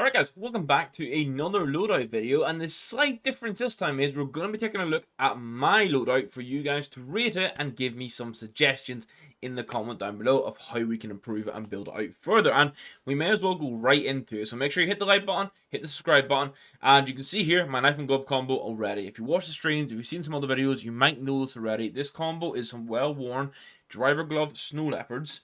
Alright guys, welcome back to another loadout video, and the slight difference this time is we're going to be taking a look at my loadout for you guys to rate it and give me some suggestions in the comment down below of how we can improve it and build it out further. And we may as well go right into it, so make sure you hit the like button, hit the subscribe button, and you can see here my knife and glove combo already. If you watch the streams, if you've seen some other videos, you might know this already. This combo is some well-worn driver glove snow leopards.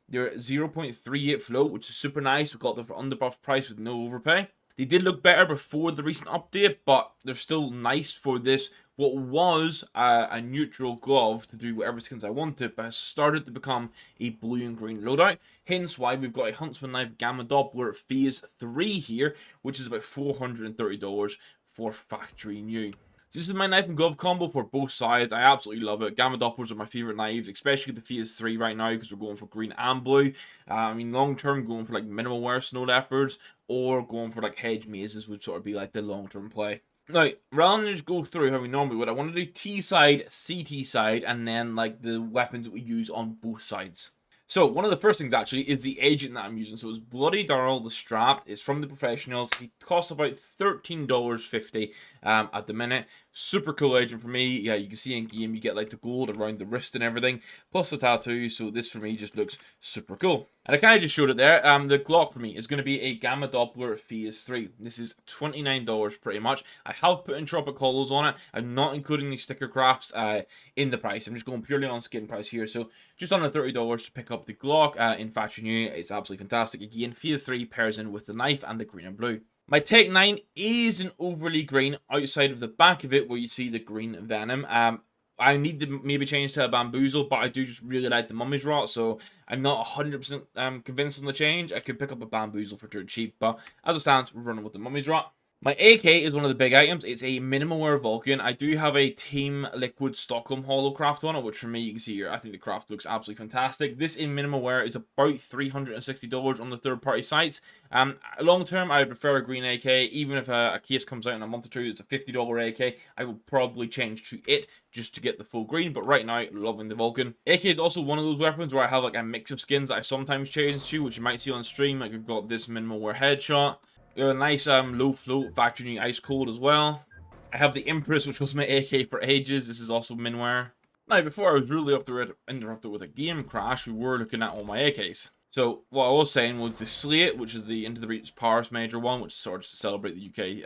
They're 0.38 float, which is super nice. We got them for underbuff price with no overpay. They did look better before the recent update, but they're still nice for this, what was a neutral glove to do whatever skins I wanted, but has started to become a blue and green loadout. Hence why we've got a Huntsman Knife Gamma Doppler Phase 3 here, which is about $430 for factory new. This is my knife and glove combo for both sides. I absolutely love it. Gamma Dopplers are my favorite knives, especially the Phase 3 right now because we're going for green and blue. I mean, long term, going for like minimal wear snow leopards or going for like hedge mazes would sort of be like the long term play. Now, rather than just go through how we normally would, I want to do T side, CT side, and then like the weapons that we use on both sides. So, one of the first things, actually, is the agent that I'm using. So, it's Bloody Darrell, the strap. It's from the professionals. He costs about $13.50 at the minute. Super cool agent for me. Yeah, you can see in game, you get, like, the gold around the wrist and everything. Plus the tattoo. So, this, for me, just looks super cool. And I kind of just showed it there. The Glock, for me, is going to be a Gamma Doppler Phase 3. This is $29 pretty much. I have put in Tropic Hollows on it. I'm not including the sticker crafts in the price. I'm just going purely on skin price here. So, just under $30 to pick up the Glock in factory new. It's absolutely fantastic. Again, Phase 3 pairs in with the knife and the green and blue. My Tech 9 isn't overly green outside of the back of it where you see the green venom. I need to maybe change to a bamboozle, but I do just really like the mummy's rot, so I'm not 100% convinced on the change. I could pick up a bamboozle for dirt cheap, but as it stands, we're running with the mummy's rot. My AK is one of the big items. It's a minimal wear Vulcan. I do have a Team Liquid Stockholm Hollow craft on it, which for me, you can see here, I think the craft looks absolutely fantastic. This in minimal wear is about $360 on the third-party sites. Long term, I would prefer a green AK. Even if a case comes out in a month or two, it's a $50 AK, I will probably change to it just to get the full green. But right now, loving the Vulcan. AK is also one of those weapons where I have like a mix of skins that I sometimes change to, which you might see on stream. Like we've got this minimal wear headshot. We have a nice low float factory new ice cold as well. I have the Empress, which was my AK for ages. This is also minwear. Now, before I was really interrupted with a game crash, we were looking at all my AKs. So what I was saying was the Slate, which is the Into the Breach Paris Major one, which is sort of to celebrate the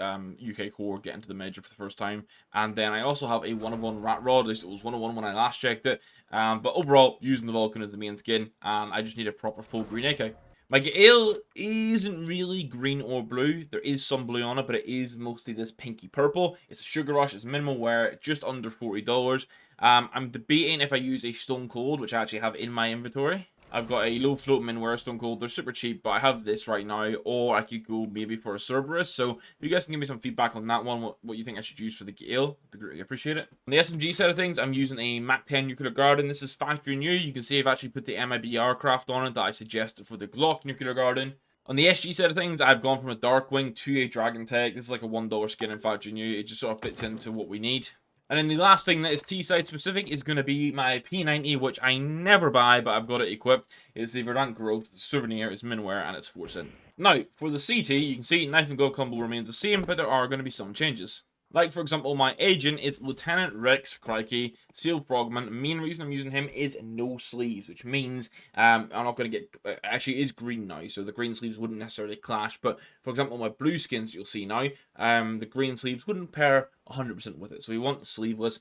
UK core getting to the Major for the first time. And then I also have a 1-of-1 Rat Rod. At least it was 1-of-1 when I last checked it. But overall, using the Vulcan as the main skin, and I just need a proper full green AK. My Gale isn't really green or blue. There is some blue on it, but it is mostly this pinky purple. It's a Sugar Rush. It's minimal wear, just under $40. I'm debating if I use a Stone Cold, which I actually have in my inventory. I've got a low float minwear Stone Cold. They're super cheap, but I have this right now, or I could go maybe for a Cerberus. So if you guys can give me some feedback on that one, what you think I should use for the Gale, I'd greatly appreciate it. On the SMG side of things, I'm using a Mac 10 Nuclear Garden. This is factory new. You can see I've actually put the MIBR craft on it that I suggested for the Glock Nuclear Garden. On the SG side of things, I've gone from a Darkwing to a Dragon Tech. This is like a $1 skin in factory new. It just sort of fits into what we need. And then the last thing that is T-side specific is going to be my P90, which I never buy, but I've got it equipped. It's the Verdant Growth Souvenir, it's minwear, and it's 4 cents. Now, for the CT, you can see knife and glove combo remains the same, but there are going to be some changes. Like, for example, my agent is Lieutenant Rex Crikey, Seal Frogman. The main reason I'm using him is no sleeves, which means I'm not going to get... actually, it is green now, so the green sleeves wouldn't necessarily clash. But, for example, my blue skins you'll see now, the green sleeves wouldn't pair 100% with it. So we want sleeveless.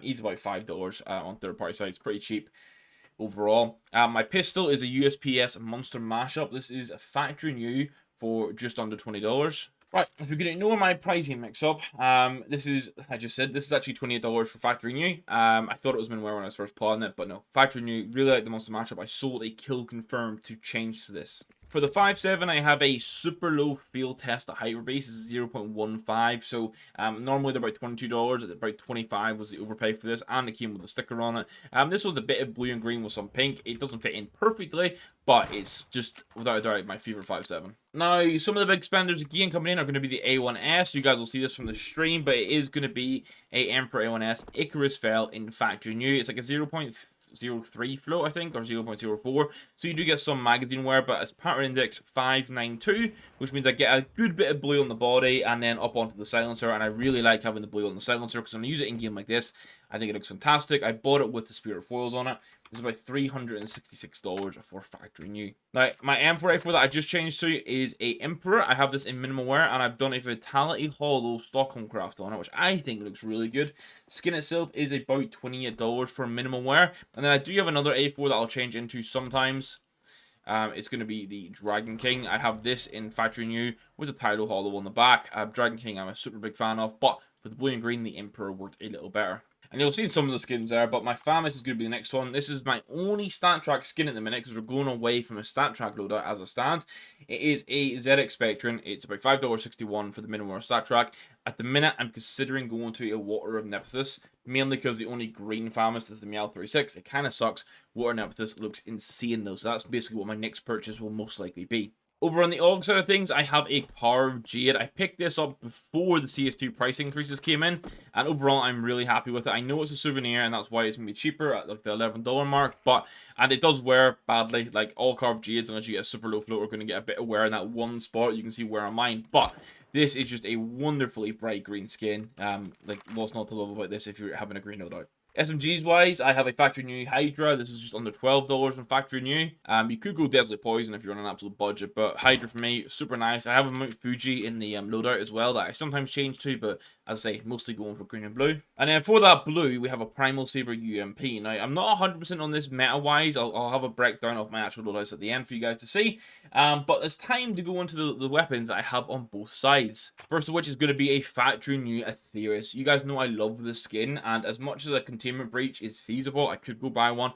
He's about $5 on third-party sites. Pretty cheap overall. My pistol is a USPS Monster Mashup. This is a factory new for just under $20. Right, if you're going to ignore my pricing mix-up, this is, I just said, this is actually $28 for factory new. I thought it was minwear when I was first plotting it, but no. Factory new, really like the Monster Matchup. I sold a kill confirmed to change to this. For the 5.7, I have a super low field test at Hyperbase. This is 0.15, so normally they're about $22. At about $25 was the overpay for this, and it came with a sticker on it. This was a bit of blue and green with some pink. It doesn't fit in perfectly, but it's just, without a doubt, my favorite 5.7. Now, some of the big spenders again coming in are going to be the A1S. You guys will see this from the stream, but it is going to be a Emperor A1S Icarus Fell in factory new. It's like a 0.03 float, I think, or 0.04. So you do get some magazine wear, but it's pattern index 592, which means I get a good bit of blue on the body and then up onto the silencer. And I really like having the blue on the silencer because when I use it in game like this, I think it looks fantastic. I bought it with the spirit foils on it. It's about $366 for factory new. Now, my M4A4 that I just changed to is a Emperor. I have this in minimal wear, and I've done a Vitality Hollow Stockholm craft on it, which I think looks really good. Skin itself is about $28 for minimal wear. And then I do have another A4 that I'll change into sometimes. It's going to be the Dragon King. I have this in factory new with the Tylo Hollow on the back. Dragon King I'm a super big fan of, but for the blue and green, the Emperor worked a little better. And you'll see some of the skins there, but my Famous is going to be the next one. This is my only stat track skin at the minute because we're going away from a stat track loadout as it stands. It is a ZX Spectrum. It's about $5.61 for the minimum stat track. At the minute, I'm considering going to a Water of Nephthys, mainly because the only green Famous is the Meow 36. It kind of sucks. Water of Nephthys looks insane though, so that's basically what my next purchase will most likely be. Over on the AUG side of things, I have a carved Jade. I picked this up before the CS2 price increases came in, and overall, I'm really happy with it. I know it's a souvenir, and that's why it's going to be cheaper at like the $11 mark, and it does wear badly. Like all carved Jades, unless you get a super low float, are going to get a bit of wear in that one spot. You can see wear on mine, but this is just a wonderfully bright green skin. Like, what's not to love about this if you're having a green loadout? SMGs wise, I have a factory new Hydra. This is just under $12 in factory new. You could go Deadly Poison if you're on an absolute budget, but Hydra for me, super nice. I have a Mount Fuji in the loadout as well that I sometimes change to, but as I say, mostly going for green and blue. And then for that blue, we have a Primal Saber UMP. Now, I'm not 100% on this meta-wise. I'll have a breakdown of my actual loadouts at the end for you guys to see. But it's time to go into the weapons I have on both sides. First of which is going to be a factory new Aetherius. You guys know I love this skin, and as much as a containment breach is feasible, I could go buy one.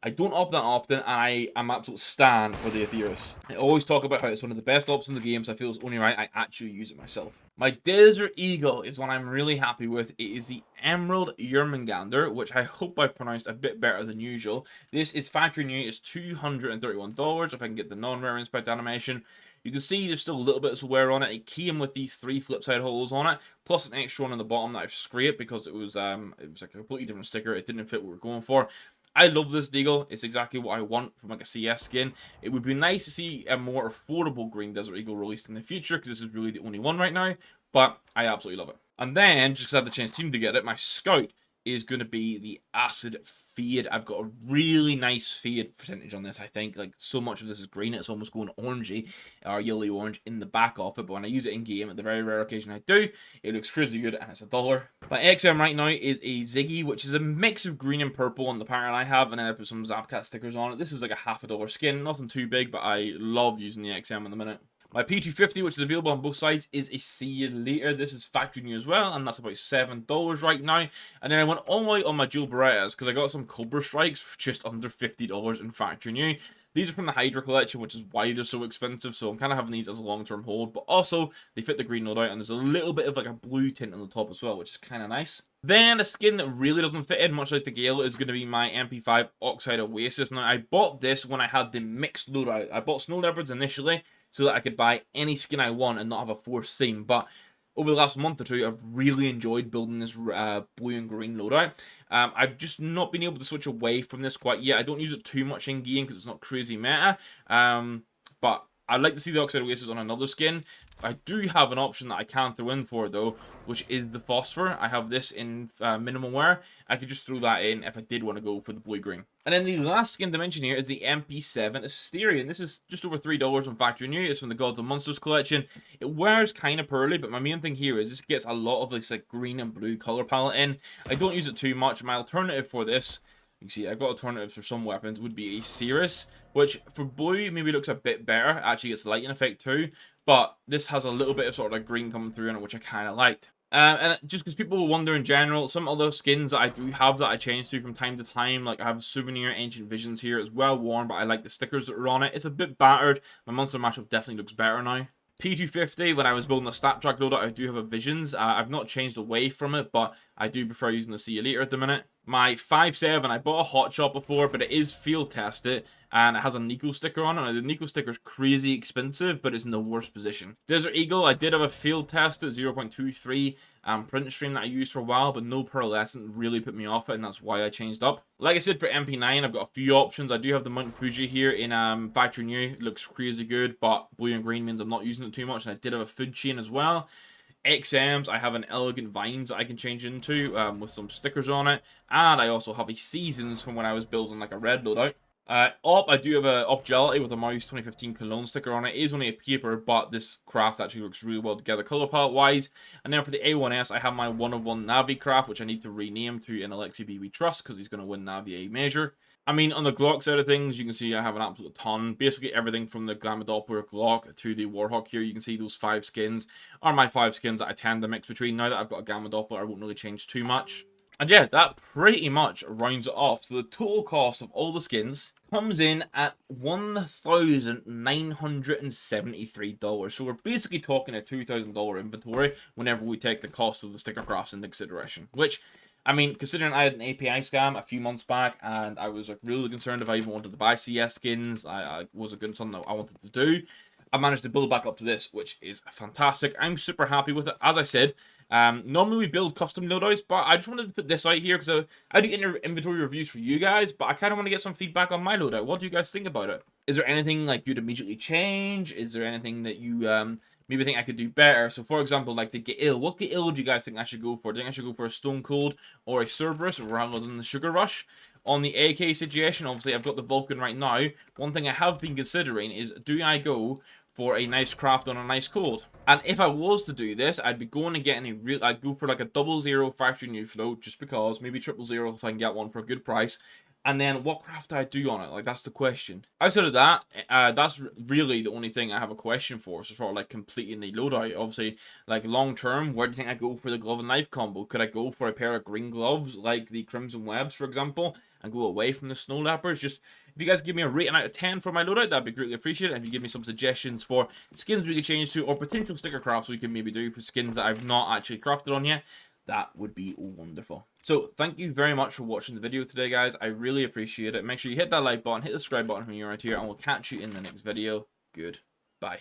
I don't opt that often, and I am absolute stan for the Aetherius. I always talk about how it's one of the best ops in the game, so I feel it's only right I actually use it myself. My Desert Eagle is one I'm really happy with. It is the Emerald Yermangander, which I hope I pronounced a bit better than usual. This is factory new. It's $231 if I can get the non-rare inspect animation. You can see there's still a little bit of wear on it. It came with these 3 flip side holes on it, plus an extra one on the bottom that I've scraped because it was like a completely different sticker. It didn't fit what we were going for. I love this Deagle. It's exactly what I want from like a CS skin. It would be nice to see a more affordable green Desert Eagle released in the future because this is really the only one right now, but I absolutely love it. And then, just because I had the chance to get it, my Scout is going to be the Acid Fade. I've got a really nice fade percentage on this, I think. Like, so much of this is green, it's almost going orangey, or yellowy orange in the back of it, but when I use it in game, at the very rare occasion I do, it looks crazy good, and it's $1. My XM right now is a Ziggy, which is a mix of green and purple on the pattern I have, and then I put some Zapcat stickers on it. This is like a $50 skin, nothing too big, but I love using the XM in the minute. My P250, which is available on both sides, is a See You Later. This is factory new as well, and that's about $7 right now. And then I went all the way on my Dual Berettas because I got some Cobra Strikes for just under $50 in factory new. These are from the Hydra collection, which is why they're so expensive, so I'm kind of having these as a long-term hold, but also they fit the green loadout, and there's a little bit of like a blue tint on the top as well, which is kind of nice. Then a skin that really doesn't fit in, much like the Gale, is going to be my MP5 Oxide Oasis. Now, I bought this when I had the mixed loadout. I bought Snow Leopards initially, so that I could buy any skin I want and not have a forced theme, but over the last month or two, I've really enjoyed building this blue and green loadout. I've just not been able to switch away from this quite yet. I don't use it too much in game because it's not crazy meta, but I'd like to see the Oxide Oasis on another skin. I do have an option that I can throw in for though, which is the Phosphor. I have this in minimal wear. I could just throw that in if I did want to go for the blue-green. And then the last skin to mention here is the MP7 Asterion. This is just over $3 on factory new. It's from the Gods and Monsters collection. It wears kind of pearly, but my main thing here is this gets a lot of this like green and blue color palette in. I don't use it too much. My alternative for this, you can see I've got alternatives for some weapons, would be a Cirrus, which for blue maybe looks a bit better. Actually gets lighting effect too, but this has a little bit of sort of like green coming through in it, which I kind of liked. And just because people will wonder in general, some other skins that I do have that I change to from time to time, like I have a Souvenir Ancient Visions here. It's well worn, but I like the stickers that are on it. It's a bit battered. My Monster Mashup definitely looks better now. P250, when I was building a stat track loadout, I do have a Visions. I've not changed away from it, but I do prefer using the See You Later at the minute. My 5.7, I bought a hot shot before, but it is field tested, and it has a Nico sticker on it. Now, the Nico sticker is crazy expensive, but it's in the worst position. Desert Eagle, I did have a field test at 0.23 print stream that I used for a while, but no pearlescent really put me off it, and that's why I changed up. Like I said, for MP9, I've got a few options. I do have the Mount Fuji here in factory new. It looks crazy good, but blue and green means I'm not using it too much, and I did have a food chain as well. XMs, I have an Elegant Vines that I can change into with some stickers on it, and I also have a Seasons from when I was building like a red loadout. Op, I do have a Op Gelity with a Mouse 2015 Cologne sticker on it. It is only a paper, but this craft actually looks really well together color palette wise. And then for the A1S, I have my 1-of-1 Navi craft, which I need to rename to an Alexi B We Trust because he's going to win Navi A Major. I mean, on the Glock side of things, you can see I have an absolute ton. Basically, everything from the Glamour Doppler Glock to the Warhawk here. You can see those 5 skins are my 5 skins that I tend to mix between. Now that I've got a Gamma Doppler, I won't really change too much. And yeah, that pretty much rounds it off. So the total cost of all the skins comes in at $1,973. So we're basically talking a $2,000 inventory whenever we take the cost of the sticker crafts into consideration. Which, I mean, considering I had an API scam a few months back, and I was like really concerned if I even wanted to buy CS skins, I was something that I wanted to do. I managed to build back up to this, which is fantastic. I'm super happy with it. As I said, normally we build custom loadouts, but I just wanted to put this out here because I do inventory reviews for you guys, but I kind of want to get some feedback on my loadout. What do you guys think about it? Is there anything like you'd immediately change? Is there anything that you maybe think I could do better? So for example, like the Get Ill. What Get Ill do you guys think I should go for? Do you think I should go for a Stone Cold or a Cerberus rather than the Sugar Rush? On the AK situation, obviously I've got the Vulcan right now. One thing I have been considering is, do I go for a nice craft on a nice cold? And if I was to do this, I'd be going and getting a real, I'd go for like a 00 factory new float, just because, maybe 000 if I can get one for a good price. And then what craft do I do on it? Like, that's the question. Outside of that, that's really the only thing I have a question for. So for like completing the loadout, obviously, like long term, where do you think I go for the glove and knife combo? Could I go for a pair of green gloves, like the Crimson Webs, for example, and go away from the Snow Leopards? Just, if you guys give me a rating out of 10 for my loadout, that'd be greatly appreciated. And if you give me some suggestions for skins we could change to, or potential sticker crafts we can maybe do for skins that I've not actually crafted on yet, that would be wonderful. So thank you very much for watching the video today, guys. I really appreciate it. Make sure you hit that like button, hit the subscribe button when you're around here, and we'll catch you in the next video. Goodbye.